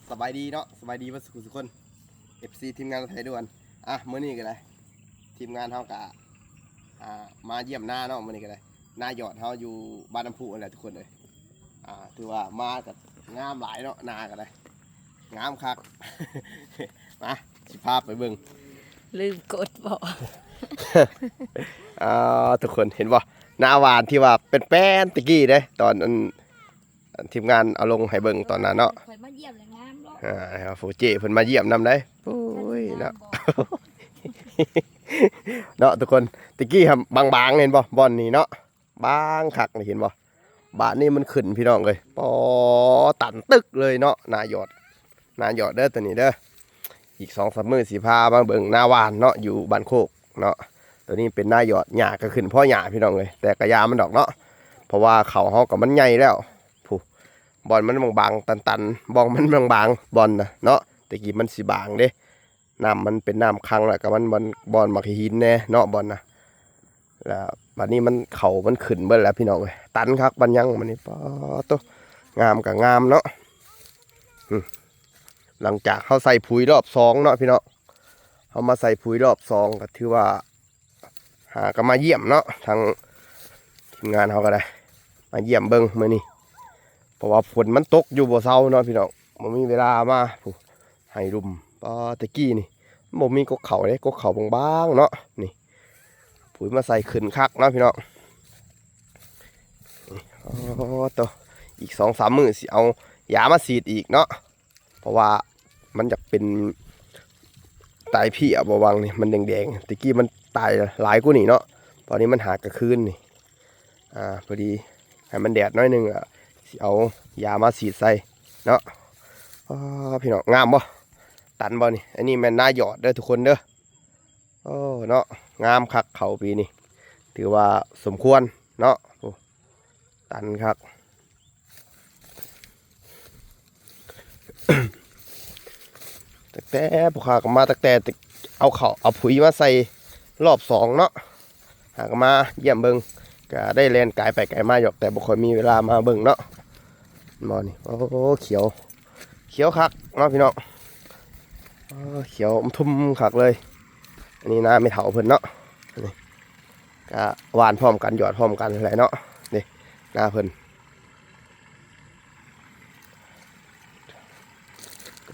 สบายดีเนาะสบายดีมาสุขคน FC ทีมงานไทยด่วนมื้อนี้ก็ได้ทีมงานเฮากะมาเยี่ยมหน้าเนาะมื้อนี้ก็ได้หน้าหยอดเฮาอยู่บ้านน้ำพุนั่นแหละทุกคนเลยถือว่ามากับงามหลายเนาะนาก็ได้งามคัก มาสิพาไปเบิ่ง ลืมกดบอก ทุกคนเห็นบ่หน้าหวานที่ว่าเป็นแป้นตะกี้เด้ตอนทีมงานเอาลงให้เบิ่งตอนนั้นเนาะ คอยมาเยี่ยมเลยงามเนาะ โฟเจเพิ่นมาเยี่ยมนำได้โอ้ยเนาะ เนาะทุกคนตะกี้ครับบางๆเห็นบ่บอนนี่เนาะบางคักนี่เห็นบ่บาทนี่มันขึ้นพี่น้องเลยปอตันตึกเลยเนาะนาหยอดเด้อตัวนี้เด้ออีก 2-3 มื้อสิพามาเบิ่งหน้าหวานเนาะอยู่บ้านโคกเนาะตัวนี้เป็นหน้าหยอดหญ้าก็ขึ้นเพราะหญ้าพี่น้องเลยแต่กระยามันดอกเนาะเพราะว่าเขาเฮาก็มันใหญ่แล้วผู้บอนมันบางๆตันๆบองมันบางๆบอนนะเนาะตะกี้มันสิบางเด้น้ำมันเป็นน้ำคังแหละก็มันบอนมักหินแน่เนาะบอนนะแล้วบัดนี้มันเขามันขึ้นเบิดแล้วพี่น้องเอ้ยตันคักบันยังมันนี่ป้อโตงามกับงามเนาะหลังจากเขาใส่ปุ๋ยรอบ2เนาะพี่น้องเขามาใส่ปุ๋ยรอบ2ก็ถือว่าก็มาเยี่ยมเนาะทางทีมงานเขาก็ได้มาเยี่ยมเบิ้งมื้อนี้เพราะว่าฝนมันตกอยู่บ่เซาเนาะพี่น้องมันมีเวลามาให้รุมตะกี้นี่บ่มีกกเขาเด้กกเขาบางๆเนาะนี่ปุ๋ยมาใส่ขึ้นคักเนาะพี่น้องตัวอีก 2-3 มื้อสิเอายามาฉีดอีกเนาะเพราะว่ามันจะเป็นตายพี่บ่วังนี่มันแดงๆตะกี้มันตายหลายกว่านี่เนาะตอนนี้มันหากระคืนนี่พอดีให้มันแดดน้อยนึงสิเอายามาฉีดใส่เนาะพี่น้องงามบ่ตันบ่นี่อันนี้แม่นหน้าหยอดเด้อทุกคนเด้อเนาะงามคักเขาปีนี้ถือว่าสมควรเนาะตันคัก แต่พวกข้าก็มาตั้งแต่เอาปุ๋ยมาใส่รอบ2เนาะหากมาเยี่ยมเบิ่งก็ได้แล่นกายไปไกลมาหยอกแต่บ่ค่อยมีเวลามาเบิ่งเนาะมอนี่โอ้เขียวคักเนาะพี่น้องเขียวทุ่มคักเลยอันนี้นาไม่เถาเพิ่นเนาะนี่ก็หวานพร้อมกันหยอดพร้อมกันอะไรเนาะนี่นาเพิ่น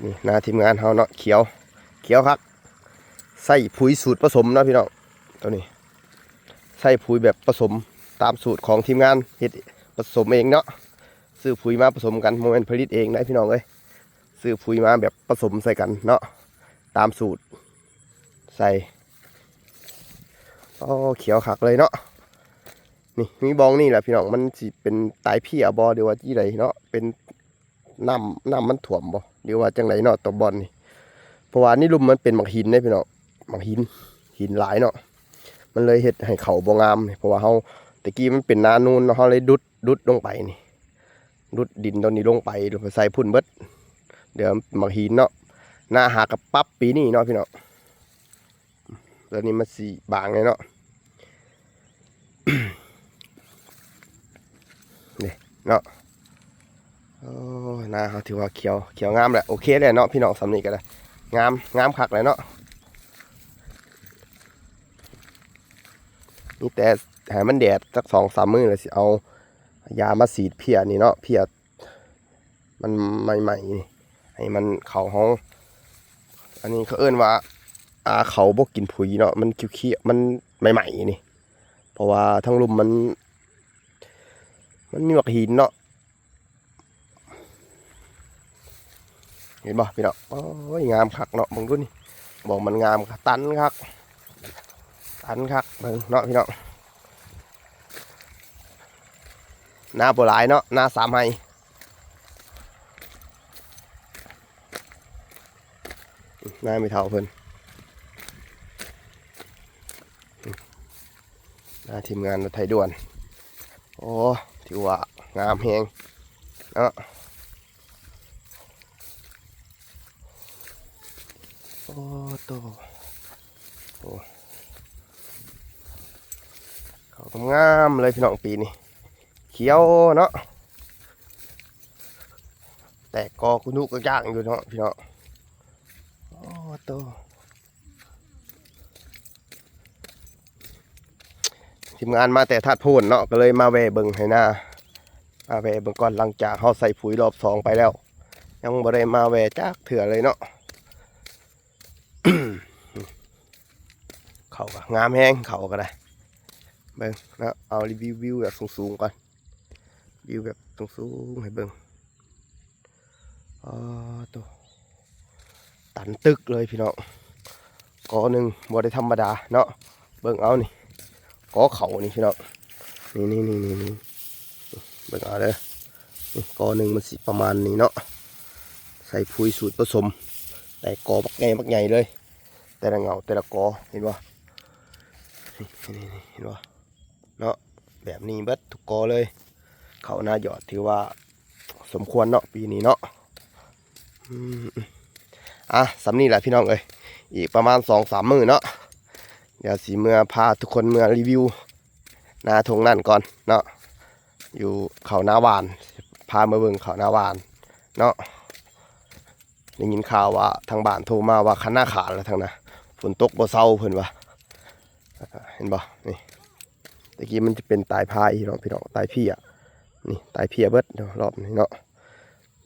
นี่นาทีมงานเฮาเนาะเขียวครับใส่ปุ๋ยสูตรผสมเนาะพี่น้องตัวนี้ใส่ปุ๋ยแบบผสมตามสูตรของทีมงานเฮ็ดผสมเองเนาะซื้อปุ๋ยมาผสมกันโมเมนต์ผลิตเองได้พี่น้องเอ้ยซื้อปุ๋ยมาแบบผสมใส่กันเนาะตามสูตรใส่เขียวคักเลยเนาะนี่มีบองนี่แหละพี่น้องมันสิเป็นตายพี่บอเดี๋ยวว่าที่ใดเนาะเป็นน้ำมันถ่วมบ่เดี๋ยวว่าจังไรเนาะตัวบอลนี่เพราะว่านี่ลุ่มมันเป็นหมักหินเนี่ยพี่น้องหมักหินหลายเนาะมันเลยเฮ็ดให้เขาบ่งามเพราะว่าเฮาตะกี้มันเป็นนานูนเฮาเลยดุดลงไปนี่ดุดดินตอนนี้ลงไปลงไปใส่พุ่นเบิดเดี๋ยวหมักหินเนาะหน้าหากับปั๊บปีนี้เนาะพี่น้องตอนนี้มันสีบางเลยเนาะ นี่เนาะนาเขาถือว่าเขียวงามแหละโอเคเลยเนาะพี่น้องสำนีกันเลยงามคักเลยเนาะนี่แต่ให้มันแดดสัก2-3 มื้อเลยสิเอายามาฉีดเพียนี่เนาะเพียมันใหม่ๆนี่ให้มันเขาห้องอันนี้เขาเอิ้นว่าเขาบกกินผุยเนาะมันเขียวมันใหม่ๆนี่เพราะว่าทั้งลุมมันมีหมักหินเนาะเห็นบ่พี่น้องโอ้ยงามคักเนาะมึงดูนี่บอกมันงามตันคักเบิ่งเนาะพี่น้องหน้าโบราณเนาะหน้า3 ไฮหน้าไม่เท่าเพิ่นหน้าทีมงานรถไถด่วนโอ้ถือว่างามแฮงเนาะโอ้โตเขางามเลยพี่น้องปีนี้เขียวเนาะ แต่กอคุณนุก็ย่างอยู่เนาะพี่น้องโอ้โตทีมงานมาแต่ทัดพูนเนาะก็เลยมาแวะเบิ่งให้หน้ามาแวะเบิ่งก่อนหลังจากเขาใส่ปุ๋ยรอบ2ไปแล้วยังบ่ได้มาแวะจากเถื่อเลยเนาะ เขาก็งามแห้งเขาก็ได้เบิ่งนะเอารีวิวแบบสูงๆก่อนวิวแบบสูงๆให้เบิ่งอ๋อตัวตันตึกเลยพี่น้องกอหนึ่งบ่ได้ธรรมดาเนาะเบิ่งเอานี่กอเขานี่พี่น้องนี่เบิ่งเอาเด้อนี่กอหนึ่งมันสิประมาณนี้เนาะใส่ปุ๋ยสูตรผสมแต่กอบักใหญ่เลยแต่ละเงาแต่ละกอเห็นบ่นี่เห็นบ่เนาะแบบนี้เบิดทุกกอเลยเขาหน้าหยอดถือว่าสมควรเนาะปีนี้เนาะสำนี่แหละพี่น้องเอ้ยอีกประมาณ 2-3 มื้อเนาะเดี๋ยวสีเมื่อพาทุกคนเมื่อรีวิวนาทงนั่นก่อนเนาะอยู่เขาหน้าหวานพามาเบิ่งเขาหน้าหวานเนาะได้ยินข่าวว่าทางบ้านโทรมาว่าคันหน้าขาดแล้วทางน่ะฝนตกบ่เซาเพิ่นว่าเห็นบ่นี่ตะกี้มันจะเป็นตายพายเนาะพี่น้องตายพี่อ่ะนี่ตายเพียเบิดรอบนี้เนาะ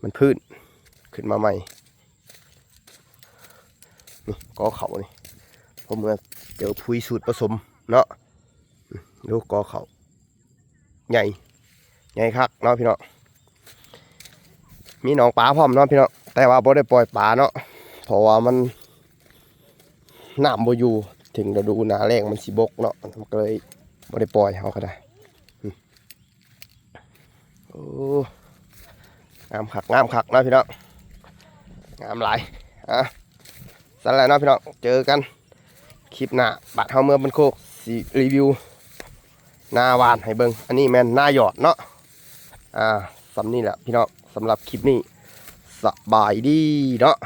มันพื้นขึ้นมาใหม่นี่กอเขานี่ผมเมื่อเจอปุ๋ยสูตรผสมเนาะดูกอเขาใหญ่คักเนาะพี่น้องมีหนองปลาพร้อมเนาะพี่น้องแต่ว่าบ่ได้ปล่อยปลาเนาะเพราะว่ามันน้ำบ่อยู่ถึงฤดูหน้าแล้งมันสิบกเนาะมันก็เลยบ่ได้ปล่อยเขาก็ได้โอ้งามคักเนาะพี่น้องงามหลายสั่นแหละเนาะพี่น้องเจอกันคลิปหน้าบัดเฮาเมื่อบันโคกสิรีวิวหน้าหวานให้เบิ่งอันนี้แม่นหน้าหยอดเนาะสำนี่แหละพี่น้องสำหรับคลิปนี้สบายดีเนาะ